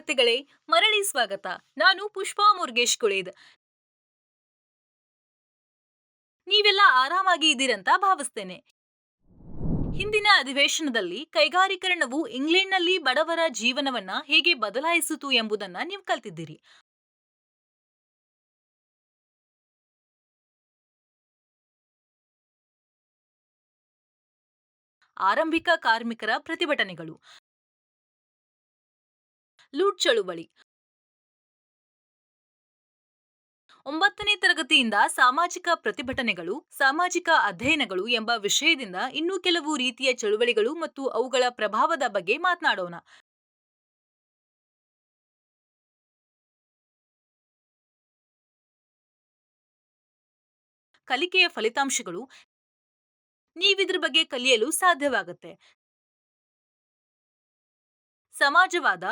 ವಿದ್ಯಾರ್ಥಿಗಳೇ, ಮರಳಿ ಸ್ವಾಗತ. ನಾನು ಪುಷ್ಪಾ ಮುರುಗೇಶ್ ಕುಳೇದ್. ನೀವೆಲ್ಲ ಆರಾಮಾಗಿ ಇದ್ದೀರಂತ ಭಾವಿಸ್ತೇನೆ. ಹಿಂದಿನ ಅಧಿವೇಶನದಲ್ಲಿ ಕೈಗಾರೀಕರಣವು ಇಂಗ್ಲೆಂಡ್ನಲ್ಲಿ ಬಡವರ ಜೀವನವನ್ನ ಹೇಗೆ ಬದಲಾಯಿಸಿತು ಎಂಬುದನ್ನ ನೀವು ಕಲ್ತಿದ್ದೀರಿ. ಆರಂಭಿಕ ಕಾರ್ಮಿಕರ ಪ್ರತಿಭಟನೆಗಳು, ಲೂಟ್ ಚಳುವಳಿ, 9ನೇ ತರಗತಿಯಿಂದ ಸಾಮಾಜಿಕ ಪ್ರತಿಭಟನೆಗಳು, ಸಾಮಾಜಿಕ ಅಧ್ಯಯನಗಳು ಎಂಬ ವಿಷಯದಿಂದ ಇನ್ನೂ ಕೆಲವು ರೀತಿಯ ಚಳುವಳಿಗಳು ಮತ್ತು ಅವುಗಳ ಪ್ರಭಾವದ ಬಗ್ಗೆ ಮಾತನಾಡೋಣ. ಕಲಿಕೆಯ ಫಲಿತಾಂಶಗಳು, ನೀವಿದ್ರ ಬಗ್ಗೆ ಕಲಿಯಲು ಸಾಧ್ಯವಾಗುತ್ತೆ. ಸಮಾಜವಾದ,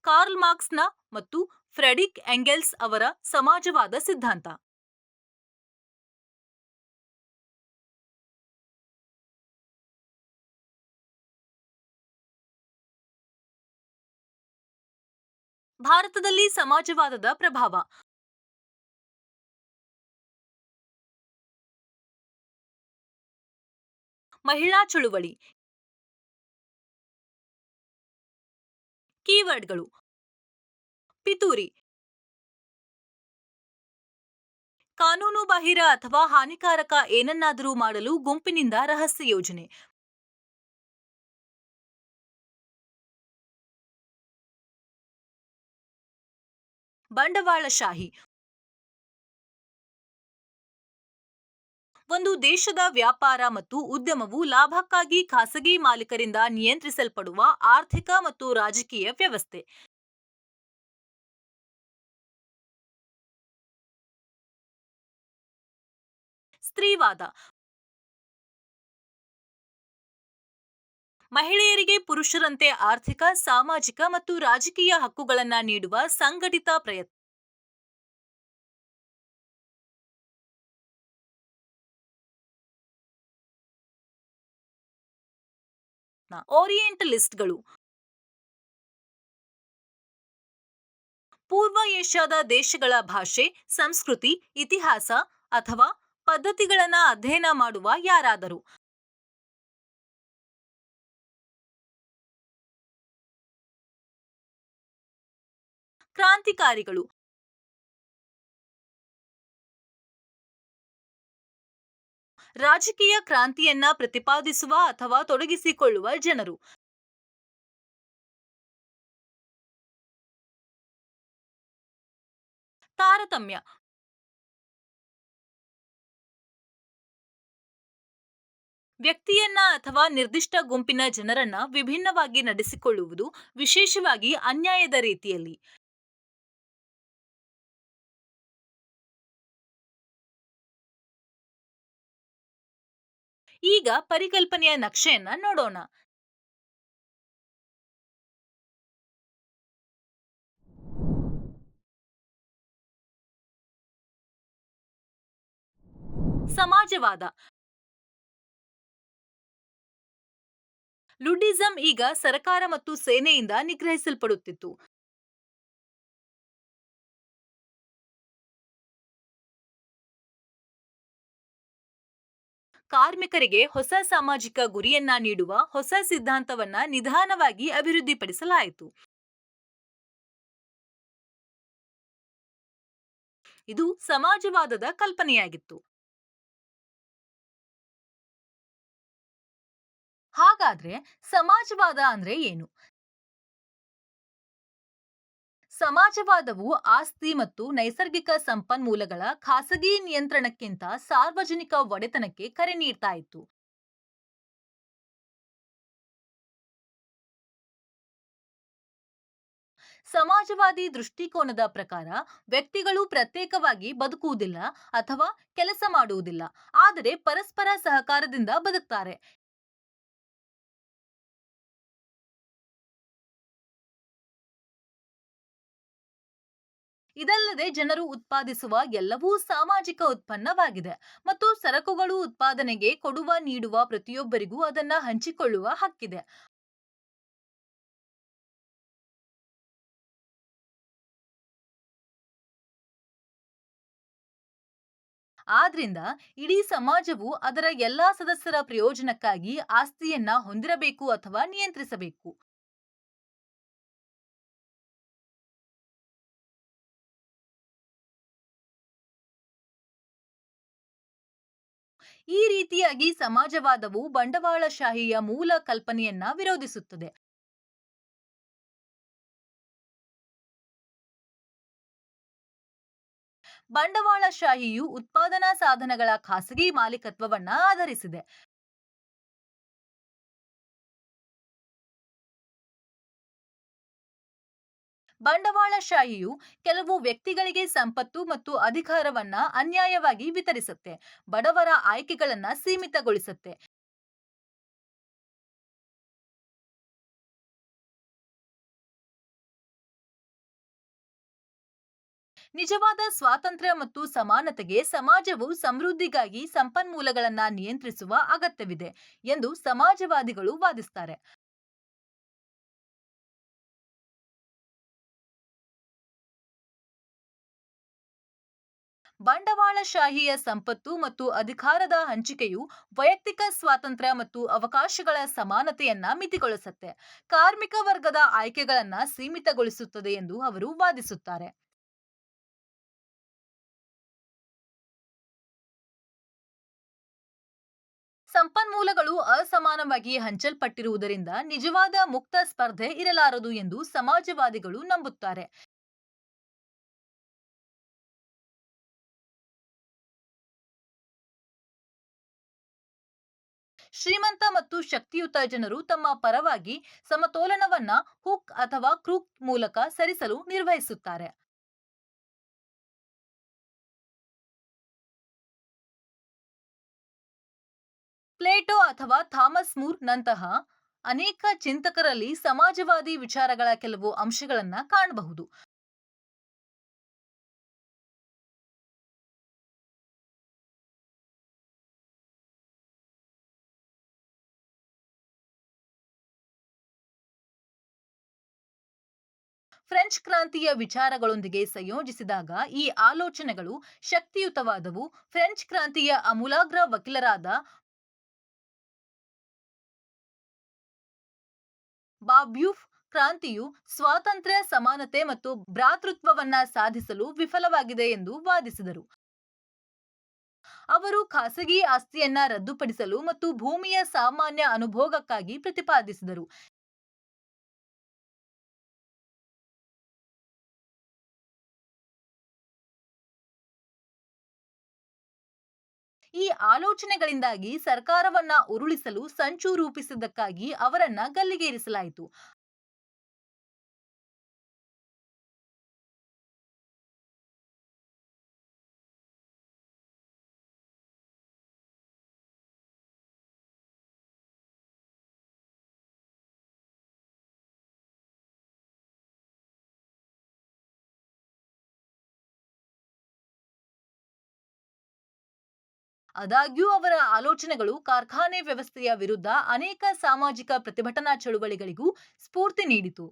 ಕಾರ್ಲ್ ಮಾರ್ಕ್ಸ್ನ ಮತ್ತು ಫ್ರೆಡಿಕ್ ಎಂಗೆಲ್ಸ್ ಅವರ ಸಮಾಜವಾದ ಸಿದ್ಧಾಂತ. ಭಾರತದಲ್ಲಿ ಸಮಾಜವಾದದ ಪ್ರಭಾವ, ಮಹಿಳಾ ಚಳುವಳಿ. ಕೀವರ್ಡ್ಗಳು: ಪಿತೂರಿ, ಕಾನೂನುಬಾಹಿರ ಅಥವಾ ಹಾನಿಕಾರಕ ಏನನ್ನಾದರೂ ಮಾಡಲು ಗುಂಪಿನಿಂದ ರಹಸ್ಯ ಯೋಜನೆ. ಬಂಡವಾಳಶಾಹಿ, ಒಂದು ದೇಶದ ವ್ಯಾಪಾರ ಮತ್ತು ಉದ್ಯಮವು ಲಾಭಕ್ಕಾಗಿ ಖಾಸಗಿ ಮಾಲೀಕರಿಂದ ನಿಯಂತ್ರಿಸಲ್ಪಡುವ ಆರ್ಥಿಕ ಮತ್ತು ರಾಜಕೀಯ ವ್ಯವಸ್ಥೆ. ಸ್ತ್ರೀವಾದ, ಮಹಿಳೆಯರಿಗೆ ಪುರುಷರಂತೆ ಆರ್ಥಿಕ, ಸಾಮಾಜಿಕ ಮತ್ತು ರಾಜಕೀಯ ಹಕ್ಕುಗಳನ್ನು ನೀಡುವ ಸಂಘಟಿತ ಪ್ರಯತ್ನ. ಓರಿಯೆಂಟಲಿಸ್ಟ್ಗಳು, ಪೂರ್ವ ಏಷ್ಯಾದ ದೇಶಗಳ ಭಾಷೆ, ಸಂಸ್ಕೃತಿ, ಇತಿಹಾಸ ಅಥವಾ ಪದ್ಧತಿಗಳನ್ನು ಅಧ್ಯಯನ ಮಾಡುವ ಯಾರಾದರೂ. ಕ್ರಾಂತಿಕಾರಿಗಳು, ರಾಜಕೀಯ ಕ್ರಾಂತಿಯನ್ನ ಪ್ರತಿಪಾದಿಸುವ ಅಥವಾ ತೊಡಗಿಸಿಕೊಳ್ಳುವ ಜನರು. ತಾರತಮ್ಯ, ವ್ಯಕ್ತಿಯನ್ನ ಅಥವಾ ನಿರ್ದಿಷ್ಟ ಗುಂಪಿನ ಜನರನ್ನ ವಿಭಿನ್ನವಾಗಿ ನಡೆಸಿಕೊಳ್ಳುವುದು, ವಿಶೇಷವಾಗಿ ಅನ್ಯಾಯದ ರೀತಿಯಲ್ಲಿ. ಈಗ ಪರಿಕಲ್ಪನೆಯ ನಕ್ಷೆಯನ್ನ ನೋಡೋಣ. ಸಮಾಜವಾದ, ಲುಡ್ಡಿಸಂ ಈಗ ಸರಕಾರ ಮತ್ತು ಸೇನೆಯಿಂದ ನಿಗ್ರಹಿಸಲ್ಪಡುತ್ತಿತ್ತು. ಕಾರ್ಮಿಕರಿಗೆ ಹೊಸ ಸಾಮಾಜಿಕ ಗುರಿಯನ್ನ ನೀಡುವ ಹೊಸ ಸಿದ್ಧಾಂತವನ್ನ ನಿಧಾನವಾಗಿ ಅಭಿವೃದ್ಧಿಪಡಿಸಲಾಯಿತು. ಇದು ಸಮಾಜವಾದದ ಕಲ್ಪನೆಯಾಗಿತ್ತು. ಹಾಗಾದ್ರೆ ಸಮಾಜವಾದ ಅಂದ್ರೆ ಏನು? ಸಮಾಜವಾದವು ಆಸ್ತಿ ಮತ್ತು ನೈಸರ್ಗಿಕ ಸಂಪನ್ಮೂಲಗಳ ಖಾಸಗಿ ನಿಯಂತ್ರಣಕ್ಕಿಂತ ಸಾರ್ವಜನಿಕ ಒಡೆತನಕ್ಕೆ ಕರೆ ನೀಡ್ತಾ ಇತ್ತು. ಸಮಾಜವಾದಿ ದೃಷ್ಟಿಕೋನದ ಪ್ರಕಾರ ವ್ಯಕ್ತಿಗಳು ಪ್ರತ್ಯೇಕವಾಗಿ ಬದುಕುವುದಿಲ್ಲ ಅಥವಾ ಕೆಲಸ ಮಾಡುವುದಿಲ್ಲ, ಆದರೆ ಪರಸ್ಪರ ಸಹಕಾರದಿಂದ ಬದುಕ್ತಾರೆ. ಇದಲ್ಲದೆ ಜನರು ಉತ್ಪಾದಿಸುವ ಎಲ್ಲವೂ ಸಾಮಾಜಿಕ ಉತ್ಪನ್ನವಾಗಿದೆ ಮತ್ತು ಸರಕುಗಳು ಉತ್ಪಾದನೆಗೆ ಕೊಡುವ ನೀಡುವ ಪ್ರತಿಯೊಬ್ಬರಿಗೂ ಅದನ್ನ ಹಂಚಿಕೊಳ್ಳುವ ಹಕ್ಕಿದೆ. ಆದ್ರಿಂದ ಇಡೀ ಸಮಾಜವು ಅದರ ಎಲ್ಲಾ ಸದಸ್ಯರ ಪ್ರಯೋಜನಕ್ಕಾಗಿ ಆಸ್ತಿಯನ್ನ ಹೊಂದಿರಬೇಕು ಅಥವಾ ನಿಯಂತ್ರಿಸಬೇಕು. ಈ ರೀತಿಯಾಗಿ ಸಮಾಜವಾದವು ಬಂಡವಾಳಶಾಹಿಯ ಮೂಲ ಕಲ್ಪನೆಯನ್ನ ವಿರೋಧಿಸುತ್ತದೆ. ಬಂಡವಾಳಶಾಹಿಯು ಉತ್ಪಾದನಾ ಸಾಧನಗಳ ಖಾಸಗಿ ಮಾಲೀಕತ್ವವನ್ನ ಆಧರಿಸಿದೆ. ಬಂಡವಾಳಶಾಹಿಯು ಕೆಲವು ವ್ಯಕ್ತಿಗಳಿಗೆ ಸಂಪತ್ತು ಮತ್ತು ಅಧಿಕಾರವನ್ನ ಅನ್ಯಾಯವಾಗಿ ವಿತರಿಸುತ್ತೆ, ಬಡವರ ಆಯ್ಕೆಗಳನ್ನ ಸೀಮಿತಗೊಳಿಸುತ್ತೆ. ನಿಜವಾದ ಸ್ವಾತಂತ್ರ್ಯ ಮತ್ತು ಸಮಾನತೆಗೆ ಸಮಾಜವು ಸಮೃದ್ಧಿಗಾಗಿ ಸಂಪನ್ಮೂಲಗಳನ್ನ ನಿಯಂತ್ರಿಸುವ ಅಗತ್ಯವಿದೆ ಎಂದು ಸಮಾಜವಾದಿಗಳು ವಾದಿಸುತ್ತಾರೆ. ಬಂಡವಾಳಶಾಹಿಯ ಸಂಪತ್ತು ಮತ್ತು ಅಧಿಕಾರದ ಹಂಚಿಕೆಯು ವೈಯಕ್ತಿಕ ಸ್ವಾತಂತ್ರ್ಯ ಮತ್ತು ಅವಕಾಶಗಳ ಸಮಾನತೆಯನ್ನ ಮಿತಿಗೊಳಿಸುತ್ತೆ, ಕಾರ್ಮಿಕ ವರ್ಗದ ಆಯ್ಕೆಗಳನ್ನ ಸೀಮಿತಗೊಳಿಸುತ್ತದೆ ಎಂದು ಅವರು ವಾದಿಸುತ್ತಾರೆ. ಸಂಪನ್ಮೂಲಗಳು ಅಸಮಾನವಾಗಿ ಹಂಚಲ್ಪಟ್ಟಿರುವುದರಿಂದ ನಿಜವಾದ ಮುಕ್ತ ಸ್ಪರ್ಧೆ ಇರಲಾರದು ಎಂದು ಸಮಾಜವಾದಿಗಳು ನಂಬುತ್ತಾರೆ. ಶ್ರೀಮಂತ ಮತ್ತು ಶಕ್ತಿಯುತ ಜನರು ತಮ್ಮ ಪರವಾಗಿ ಸಮತೋಲನವನ್ನ ಹುಕ್ ಅಥವಾ ಕ್ರೂಕ್ ಮೂಲಕ ಸರಿಸಲು ನಿರ್ವಹಿಸುತ್ತಾರೆ. ಪ್ಲೇಟೋ ಅಥವಾ ಥಾಮಸ್ ಮೂರ್ ನಂತಹ ಅನೇಕ ಚಿಂತಕರಲ್ಲಿ ಸಮಾಜವಾದಿ ವಿಚಾರಗಳ ಕೆಲವು ಅಂಶಗಳನ್ನ ಕಾಣಬಹುದು. ಫ್ರೆಂಚ್ ಕ್ರಾಂತಿಯ ವಿಚಾರಗಳೊಂದಿಗೆ ಸಂಯೋಜಿಸಿದಾಗ ಈ ಆಲೋಚನೆಗಳು ಶಕ್ತಿಯುತವಾದವು. ಫ್ರೆಂಚ್ ಕ್ರಾಂತಿಯ ಅಮೂಲಾಗ್ರ ವಕೀಲರಾದ ಬಾಬ್ಯೂಫ್ ಕ್ರಾಂತಿಯು ಸ್ವಾತಂತ್ರ್ಯ, ಸಮಾನತೆ ಮತ್ತು ಭ್ರಾತೃತ್ವವನ್ನ ಸಾಧಿಸಲು ವಿಫಲವಾಗಿದೆ ಎಂದು ವಾದಿಸಿದರು. ಅವರು ಖಾಸಗಿ ಆಸ್ತಿಯನ್ನ ರದ್ದುಪಡಿಸಲು ಮತ್ತು ಭೂಮಿಯ ಸಾಮಾನ್ಯ ಅನುಭೋಗಕ್ಕಾಗಿ ಪ್ರತಿಪಾದಿಸಿದರು. ಈ ಆಲೋಚನೆಗಳಿಂದಾಗಿ ಸರ್ಕಾರವನ್ನ ಉರುಳಿಸಲು ಸಂಚು ರೂಪಿಸಿದ್ದಕ್ಕಾಗಿ ಅವರನ್ನ ಗಲ್ಲಿಗೇರಿಸಲಾಯಿತು. ಆದಾಗ್ಯೂ ಅವರ ಆಲೋಚನೆಗಳು ಕಾರ್ಖಾನೆ ವ್ಯವಸ್ಥೆಯ ವಿರುದ್ಧ ಅನೇಕ ಸಾಮಾಜಿಕ ಪ್ರತಿಭಟನಾ ಚಳುವಳಿಗಳಿಗೂ ಸ್ಫೂರ್ತಿ ನೀಡಿತು.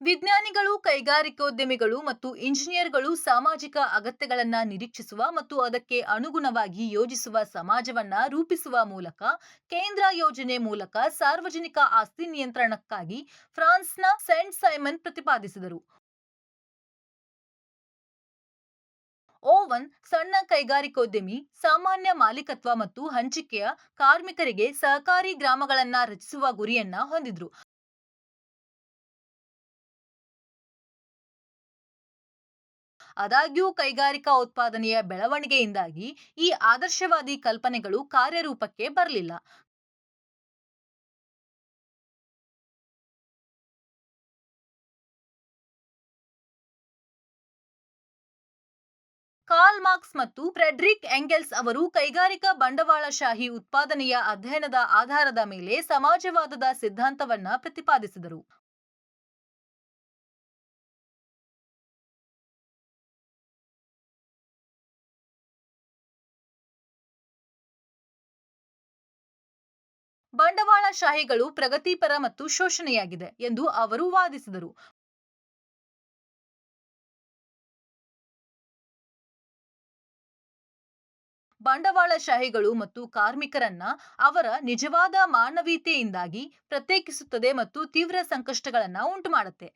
ವಿಜ್ಞಾನಿಗಳು, ಕೈಗಾರಿಕೋದ್ಯಮಿಗಳು ಮತ್ತು ಇಂಜಿನಿಯರ್ಗಳು ಸಾಮಾಜಿಕ ಅಗತ್ಯಗಳನ್ನ ನಿರೀಕ್ಷಿಸುವ ಮತ್ತು ಅದಕ್ಕೆ ಅನುಗುಣವಾಗಿ ಯೋಜಿಸುವ ಸಮಾಜವನ್ನ ರೂಪಿಸುವ ಮೂಲಕ ಕೇಂದ್ರ ಯೋಜನೆ ಮೂಲಕ ಸಾರ್ವಜನಿಕ ಆಸ್ತಿ ನಿಯಂತ್ರಣಕ್ಕಾಗಿ ಫ್ರಾನ್ಸ್ನ ಸೇಂಟ್ ಸೈಮನ್ ಪ್ರತಿಪಾದಿಸಿದರು. ಓವನ್ ಸಣ್ಣ ಕೈಗಾರಿಕೋದ್ಯಮಿ, ಸಾಮಾನ್ಯ ಮಾಲೀಕತ್ವ ಮತ್ತು ಹಂಚಿಕೆಯ ಕಾರ್ಮಿಕರಿಗೆ ಸಹಕಾರಿ ಗ್ರಾಮಗಳನ್ನ ರಚಿಸುವ ಗುರಿಯನ್ನ ಹೊಂದಿದ್ರು. ಆದಾಗ್ಯೂ ಕೈಗಾರಿಕಾ ಉತ್ಪಾದನೆಯ ಬೆಳವಣಿಗೆಯಿಂದಾಗಿ ಈ ಆದರ್ಶವಾದಿ ಕಲ್ಪನೆಗಳು ಕಾರ್ಯರೂಪಕ್ಕೆ ಬರಲಿಲ್ಲ. ಕಾರ್ಲ್ ಮಾರ್ಕ್ಸ್ ಮತ್ತು ಫ್ರೆಡ್ರಿಕ್ ಎಂಗೆಲ್ಸ್ ಅವರು ಕೈಗಾರಿಕಾ ಬಂಡವಾಳಶಾಹಿ ಉತ್ಪಾದನೆಯ ಅಧ್ಯಯನದ ಆಧಾರದ ಮೇಲೆ ಸಮಾಜವಾದದ ಸಿದ್ಧಾಂತವನ್ನ ಪ್ರತಿಪಾದಿಸಿದರು. ಬಂಡವಾಳಶಾಹಿಗಳು ಪ್ರಗತಿಪರ ಮತ್ತು ಶೋಷಣೆಯಾಗಿದೆ ಎಂದು ಅವರು ವಾದಿಸಿದರು. ಬಂಡವಾಳಶಾಹಿಗಳು ಮತ್ತು ಕಾರ್ಮಿಕರನ್ನ ಅವರ ನಿಜವಾದ ಮಾನವೀಯತೆಯಿಂದಾಗಿ ಪ್ರತ್ಯೇಕಿಸುತ್ತದೆ ಮತ್ತು ತೀವ್ರ ಸಂಕಷ್ಟಗಳನ್ನ ಉಂಟುಮಾಡುತ್ತೆ.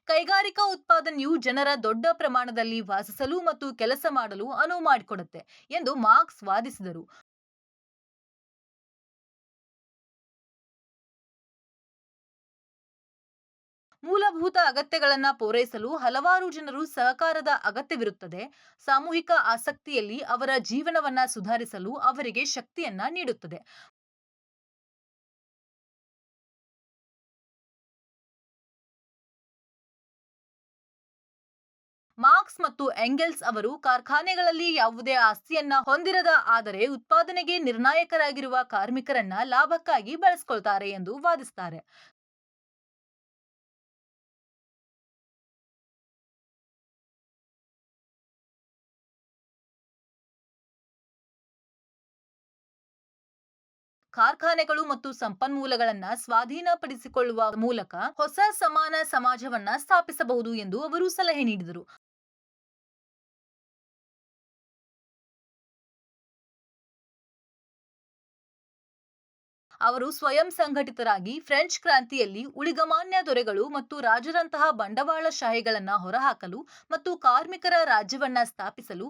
ಕೈಗಾರಿಕಾ ಉತ್ಪಾದನೆಯು ಜನರ ದೊಡ್ಡ ಪ್ರಮಾಣದಲ್ಲಿ ವಾಸಿಸಲು ಮತ್ತು ಕೆಲಸ ಮಾಡಲು ಅನುವು ಮಾಡಿಕೊಡುತ್ತೆ ಎಂದು ಮಾರ್ಕ್ಸ್ ವಾದಿಸಿದರು. ಮೂಲಭೂತ ಅಗತ್ಯಗಳನ್ನು ಪೂರೈಸಲು ಹಲವಾರು ಜನರು ಸಹಕಾರದ ಅಗತ್ಯವಿರುತ್ತದೆ. ಸಾಮೂಹಿಕ ಆಸಕ್ತಿಯಲ್ಲಿ ಅವರ ಜೀವನವನ್ನ ಸುಧಾರಿಸಲು ಅವರಿಗೆ ಶಕ್ತಿಯನ್ನ ನೀಡುತ್ತದೆ. ಮಾರ್ಕ್ಸ್ ಮತ್ತು ಎಂಗೆಲ್ಸ್ ಅವರು ಕಾರ್ಖಾನೆಗಳಲ್ಲಿ ಯಾವುದೇ ಆಸ್ತಿಯನ್ನ ಹೊಂದಿರದ ಆದರೆ ಉತ್ಪಾದನೆಗೆ ನಿರ್ಣಾಯಕರಾಗಿರುವ ಕಾರ್ಮಿಕರನ್ನ ಲಾಭಕ್ಕಾಗಿ ಬಳಸಿಕೊಳ್ತಾರೆ ಎಂದು ವಾದಿಸುತ್ತಾರೆ. ಕಾರ್ಖಾನೆಗಳು ಮತ್ತು ಸಂಪನ್ಮೂಲಗಳನ್ನ ಸ್ವಾಧೀನಪಡಿಸಿಕೊಳ್ಳುವ ಮೂಲಕ ಹೊಸ ಸಮಾನ ಸಮಾಜವನ್ನ ಸ್ಥಾಪಿಸಬಹುದು ಎಂದು ಅವರು ಸಲಹೆ ನೀಡಿದರು. ಅವರು ಸ್ವಯಂ ಸಂಘಟಿತರಾಗಿ ಫ್ರೆಂಚ್ ಕ್ರಾಂತಿಯಲ್ಲಿ ಉಳಿಗಮಾನ್ಯ ದೊರೆಗಳು ಮತ್ತು ರಾಜರಂತಹ ಬಂಡವಾಳಶಾಹಿಗಳನ್ನ ಹೊರಹಾಕಲು ಮತ್ತು ಕಾರ್ಮಿಕರ ರಾಜ್ಯವನ್ನ ಸ್ಥಾಪಿಸಲು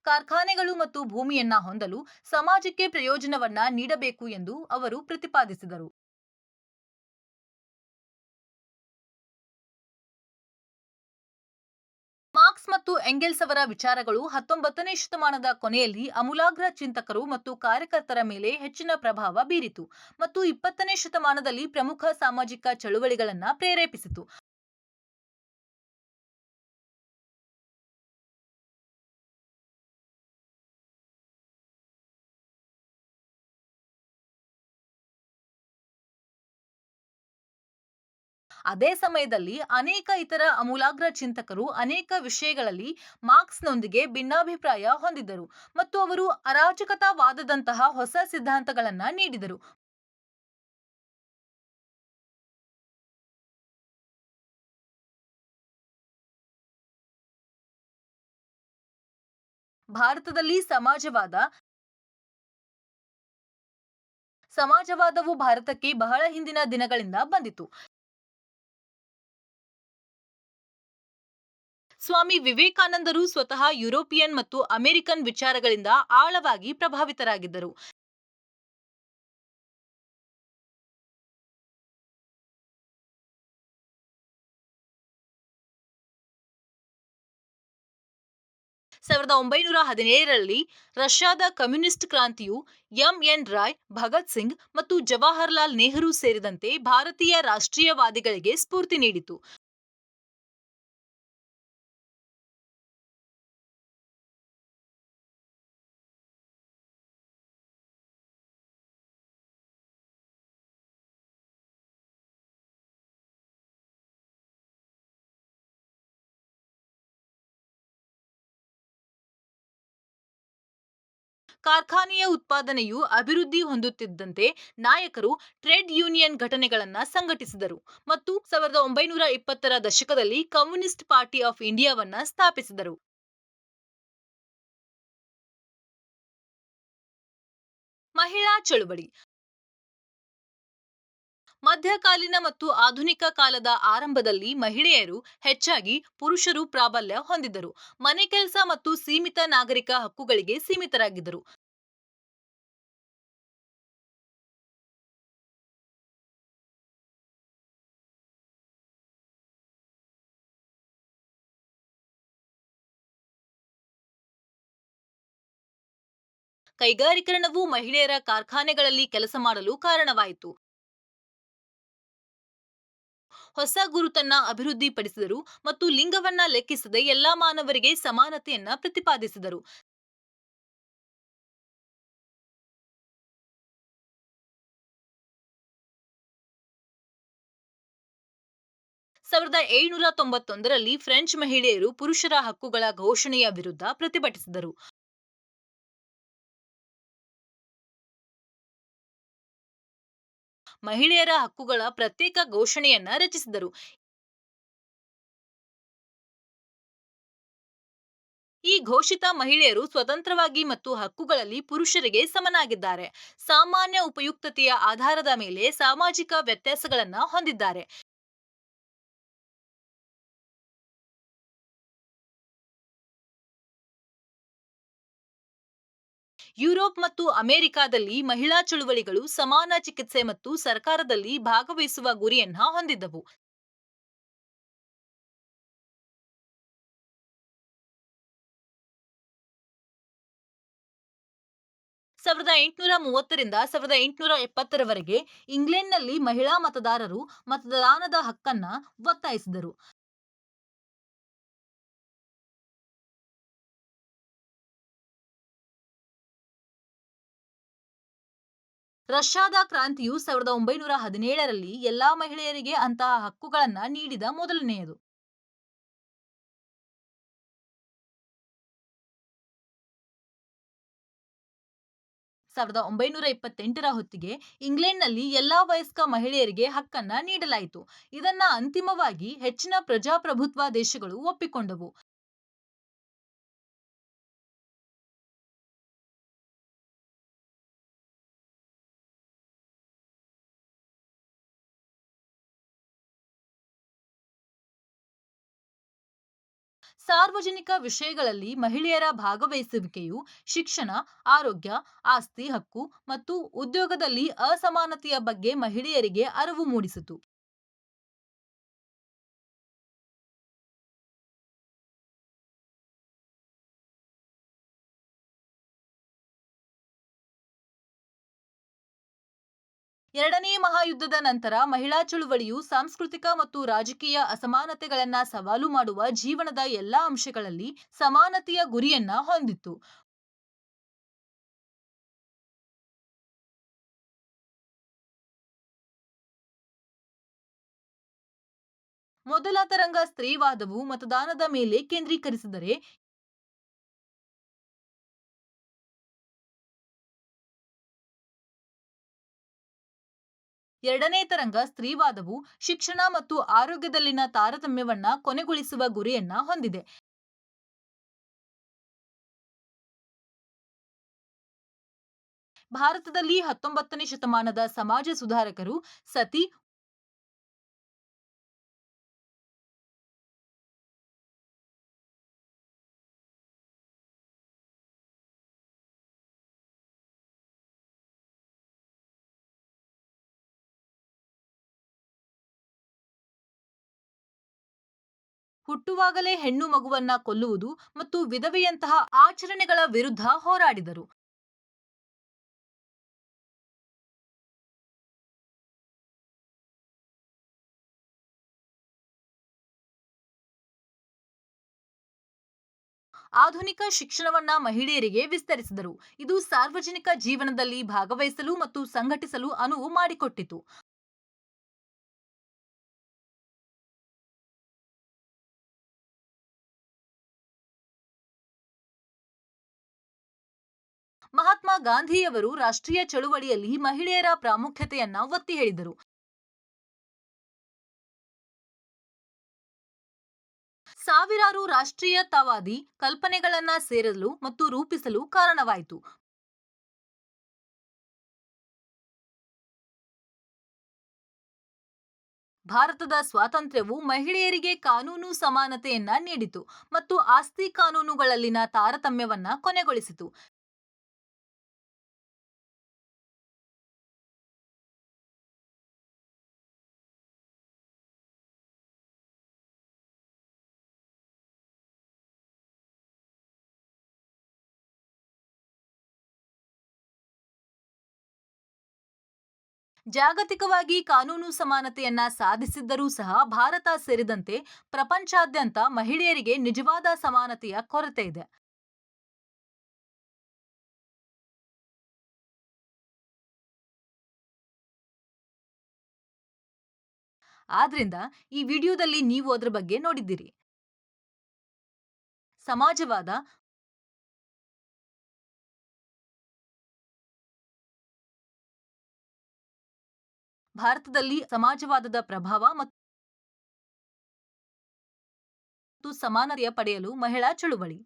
ಕಾರ್ಖಾನೆಗಳು ಮತ್ತು ಭೂಮಿಯನ್ನ ಹೊಂದಲು ಸಮಾಜಕ್ಕೆ ಪ್ರಯೋಜನವನ್ನ ನೀಡಬೇಕು ಎಂದು ಅವರು ಪ್ರತಿಪಾದಿಸಿದರು. ಮಾರ್ಕ್ಸ್ ಮತ್ತು ಎಂಗೆಲ್ಸ್ ಅವರ ವಿಚಾರಗಳು 19ನೇ ಶತಮಾನದ ಕೊನೆಯಲ್ಲಿ ಅಮೂಲಾಗ್ರ ಚಿಂತಕರು ಮತ್ತು ಕಾರ್ಯಕರ್ತರ ಮೇಲೆ ಹೆಚ್ಚಿನ ಪ್ರಭಾವ ಬೀರಿತು ಮತ್ತು 20ನೇ ಶತಮಾನದಲ್ಲಿ ಪ್ರಮುಖ ಸಾಮಾಜಿಕ ಚಳುವಳಿಗಳನ್ನ ಪ್ರೇರೇಪಿಸಿತು. ಅದೇ ಸಮಯದಲ್ಲಿ ಅನೇಕ ಇತರ ಅಮೂಲಾಗ್ರ ಚಿಂತಕರು ಅನೇಕ ವಿಷಯಗಳಲ್ಲಿ ಮಾರ್ಕ್ಸ್ನೊಂದಿಗೆ ಭಿನ್ನಾಭಿಪ್ರಾಯ ಹೊಂದಿದ್ದರು ಮತ್ತು ಅವರು ಅರಾಜಕತಾವಾದದಂತಹ ಹೊಸ ಸಿದ್ಧಾಂತಗಳನ್ನ ನೀಡಿದರು. ಭಾರತದಲ್ಲಿ ಸಮಾಜವಾದವು ಭಾರತಕ್ಕೆ ಬಹಳ ಹಿಂದಿನ ದಿನಗಳಿಂದ ಬಂದಿತು. ಸ್ವಾಮಿ ವಿವೇಕಾನಂದರು ಸ್ವತಃ ಯುರೋಪಿಯನ್ ಮತ್ತು ಅಮೆರಿಕನ್ ವಿಚಾರಗಳಿಂದ ಆಳವಾಗಿ ಪ್ರಭಾವಿತರಾಗಿದ್ದರು. 1917ರಲ್ಲಿ ರಷ್ಯಾದ ಕಮ್ಯುನಿಸ್ಟ್ ಕ್ರಾಂತಿಯು ಎಂಎನ್ ರಾಯ್, ಭಗತ್ ಸಿಂಗ್ ಮತ್ತು ಜವಾಹರಲಾಲ್ ನೆಹರು ಸೇರಿದಂತೆ ಭಾರತೀಯ ರಾಷ್ಟ್ರೀಯವಾದಿಗಳಿಗೆ ಸ್ಫೂರ್ತಿ ನೀಡಿತು. ಕಾರ್ಖಾನೆಯ ಉತ್ಪಾದನೆಯು ಅಭಿವೃದ್ಧಿ ಹೊಂದುತ್ತಿದ್ದಂತೆ ನಾಯಕರು ಟ್ರೇಡ್ ಯೂನಿಯನ್ ಘಟನೆಗಳನ್ನು ಸಂಘಟಿಸಿದರು ಮತ್ತು 1920ರ ದಶಕದಲ್ಲಿ ಕಮ್ಯುನಿಸ್ಟ್ ಪಾರ್ಟಿ ಆಫ್ ಇಂಡಿಯಾವನ್ನ ಸ್ಥಾಪಿಸಿದರು. ಮಹಿಳಾ ಚಳುವಳಿ ಮಧ್ಯಕಾಲೀನ ಮತ್ತು ಆಧುನಿಕ ಕಾಲದ ಆರಂಭದಲ್ಲಿ ಮಹಿಳೆಯರು ಹೆಚ್ಚಾಗಿ ಪುರುಷರು ಪ್ರಾಬಲ್ಯ ಹೊಂದಿದ್ದರು, ಮನೆ ಕೆಲಸ ಮತ್ತು ಸೀಮಿತ ನಾಗರಿಕ ಹಕ್ಕುಗಳಿಗೆ ಸೀಮಿತರಾಗಿದ್ದರು. ಕೈಗಾರೀಕರಣವು ಮಹಿಳೆಯರ ಕಾರ್ಖಾನೆಗಳಲ್ಲಿ ಕೆಲಸ ಮಾಡಲು ಕಾರಣವಾಯಿತು. ಹೊಸ ಗುರುತನ್ನ ಅಭಿವೃದ್ಧಿಪಡಿಸಿದರು ಮತ್ತು ಲಿಂಗವನ್ನ ಲೆಕ್ಕಿಸದೆ ಎಲ್ಲಾ ಮಾನವರಿಗೆ ಸಮಾನತೆಯನ್ನ ಪ್ರತಿಪಾದಿಸಿದರು. 1791ರಲ್ಲಿ ಫ್ರೆಂಚ್ ಮಹಿಳೆಯರು ಪುರುಷರ ಹಕ್ಕುಗಳ ಘೋಷಣೆಯ ವಿರುದ್ಧ ಪ್ರತಿಭಟಿಸಿದರು. ಮಹಿಳೆಯರ ಹಕ್ಕುಗಳ ಪ್ರತ್ಯೇಕ ಘೋಷಣೆಯನ್ನ ರಚಿಸಿದರು. ಈ ಘೋಷಿತ ಮಹಿಳೆಯರು ಸ್ವತಂತ್ರವಾಗಿ ಮತ್ತು ಹಕ್ಕುಗಳಲ್ಲಿ ಪುರುಷರಿಗೆ ಸಮನಾಗಿದ್ದಾರೆ, ಸಾಮಾನ್ಯ ಉಪಯುಕ್ತತೆಯ ಆಧಾರದ ಮೇಲೆ ಸಾಮಾಜಿಕ ವ್ಯತ್ಯಾಸಗಳನ್ನ ಹೊಂದಿದ್ದಾರೆ. ಯುರೋಪ್ ಮತ್ತು ಅಮೆರಿಕಾದಲ್ಲಿ ಮಹಿಳಾ ಚಳುವಳಿಗಳು ಸಮಾನ ಚಿಕಿತ್ಸೆ ಮತ್ತು ಸರ್ಕಾರದಲ್ಲಿ ಭಾಗವಹಿಸುವ ಗುರಿಯನ್ನ ಹೊಂದಿದ್ದವು. 1830ರಿಂದ 1870ರವರೆಗೆ ಇಂಗ್ಲೆಂಡ್ನಲ್ಲಿ ಮಹಿಳಾ ಮತದಾರರು ಮತದಾನದ ಹಕ್ಕನ್ನ ಒತ್ತಾಯಿಸಿದರು. ರಷ್ಯಾದ ಕ್ರಾಂತಿಯು 1917ರಲ್ಲಿ ಎಲ್ಲಾ ಮಹಿಳೆಯರಿಗೆ ಅಂತಹ ಹಕ್ಕುಗಳನ್ನ ನೀಡಿದ ಮೊದಲನೆಯದು. 1928ರ ಹೊತ್ತಿಗೆ ಇಂಗ್ಲೆಂಡ್ನಲ್ಲಿ ಎಲ್ಲಾ ವಯಸ್ಕ ಮಹಿಳೆಯರಿಗೆ ಹಕ್ಕನ್ನ ನೀಡಲಾಯಿತು. ಇದನ್ನ ಅಂತಿಮವಾಗಿ ಹೆಚ್ಚಿನ ಪ್ರಜಾಪ್ರಭುತ್ವ ದೇಶಗಳು ಒಪ್ಪಿಕೊಂಡವು. ಸಾರ್ವಜನಿಕ ವಿಷಯಗಳಲ್ಲಿ ಮಹಿಳೆಯರ ಭಾಗವಹಿಸುವಿಕೆಯು ಶಿಕ್ಷಣ, ಆರೋಗ್ಯ, ಆಸ್ತಿ ಹಕ್ಕು ಮತ್ತು ಉದ್ಯೋಗದಲ್ಲಿ ಅಸಮಾನತೆಯ ಬಗ್ಗೆ ಮಹಿಳೆಯರಿಗೆ ಅರಿವು ಮೂಡಿಸಿತು. ಎರಡನೇ ಮಹಾಯುದ್ಧದ ನಂತರ ಮಹಿಳಾ ಚಳುವಳಿಯು ಸಾಂಸ್ಕೃತಿಕ ಮತ್ತು ರಾಜಕೀಯ ಅಸಮಾನತೆಗಳನ್ನ ಸವಾಲು ಮಾಡುವ ಜೀವನದ ಎಲ್ಲಾ ಅಂಶಗಳಲ್ಲಿ ಸಮಾನತೆಯ ಗುರಿಯನ್ನ ಹೊಂದಿತ್ತು. ಮೊದಲ ತರಂಗ ಸ್ತ್ರೀವಾದವು ಮತದಾನದ ಮೇಲೆ ಕೇಂದ್ರೀಕರಿಸಿದರೆ, ಎರಡನೇ ತರಂಗ ಸ್ತ್ರೀವಾದವು ಶಿಕ್ಷಣ ಮತ್ತು ಆರೋಗ್ಯದಲ್ಲಿನ ತಾರತಮ್ಯವನ್ನ ಕೊನೆಗೊಳಿಸುವ ಗುರಿಯನ್ನ ಹೊಂದಿದೆ. ಭಾರತದಲ್ಲಿ 19ನೇ ಶತಮಾನದ ಸಮಾಜ ಸುಧಾರಕರು ಸತಿ ಹುಟ್ಟುವಾಗಲೇ ಹೆಣ್ಣು ಮಗುವನ್ನ ಕೊಲ್ಲುವುದು ಮತ್ತು ವಿಧವೆಯಂತಹ ಆಚರಣೆಗಳ ವಿರುದ್ಧ ಹೋರಾಡಿದರು. ಆಧುನಿಕ ಶಿಕ್ಷಣವನ್ನ ಮಹಿಳೆಯರಿಗೆ ವಿಸ್ತರಿಸಿದರು. ಇದು ಸಾರ್ವಜನಿಕ ಜೀವನದಲ್ಲಿ ಭಾಗವಹಿಸಲು ಮತ್ತು ಸಂಘಟಿಸಲು ಅನುವು ಮಾಡಿಕೊಟ್ಟಿತು. ಮಹಾತ್ಮ ಗಾಂಧಿಯವರು ರಾಷ್ಟ್ರೀಯ ಚಳುವಳಿಯಲ್ಲಿ ಮಹಿಳೆಯರ ಪ್ರಾಮುಖ್ಯತೆಯನ್ನ ಒತ್ತಿ ಹೇಳಿದರು. ಸಾವಿರಾರು ರಾಷ್ಟ್ರೀಯತಾವಾದಿ ಕಲ್ಪನೆಗಳನ್ನ ಸೇರಲು ಮತ್ತು ರೂಪಿಸಲು ಕಾರಣವಾಯಿತು. ಭಾರತದ ಸ್ವಾತಂತ್ರ್ಯವು ಮಹಿಳೆಯರಿಗೆ ಕಾನೂನು ಸಮಾನತೆಯನ್ನ ನೀಡಿತು ಮತ್ತು ಆಸ್ತಿ ಕಾನೂನುಗಳಲ್ಲಿನ ತಾರತಮ್ಯವನ್ನ ಕೊನೆಗೊಳಿಸಿತು. ಜಾಗತಿಕವಾಗಿ ಕಾನೂನು ಸಮಾನತೆಯನ್ನ ಸಾಧಿಸಿದ್ದರೂ ಸಹ ಭಾರತ ಸೇರಿದಂತೆ ಪ್ರಪಂಚಾದ್ಯಂತ ಮಹಿಳೆಯರಿಗೆ ನಿಜವಾದ ಸಮಾನತೆಯ ಕೊರತೆ ಇದೆ. ಆದ್ರಿಂದ ಈ ವಿಡಿಯೋದಲ್ಲಿ ನೀವು ಅದರ ಬಗ್ಗೆ ನೋಡಿದ್ದೀರಿ. ಸಮಾಜವಾದ ಭಾರತದಲ್ಲಿ ಸಮಾಜವಾದದ ಪ್ರಭಾವ ಮತ್ತು ಸಮಾನತೆಯ ಪಡೆಯಲು ಮಹಿಳಾ ಚಳುವಳಿ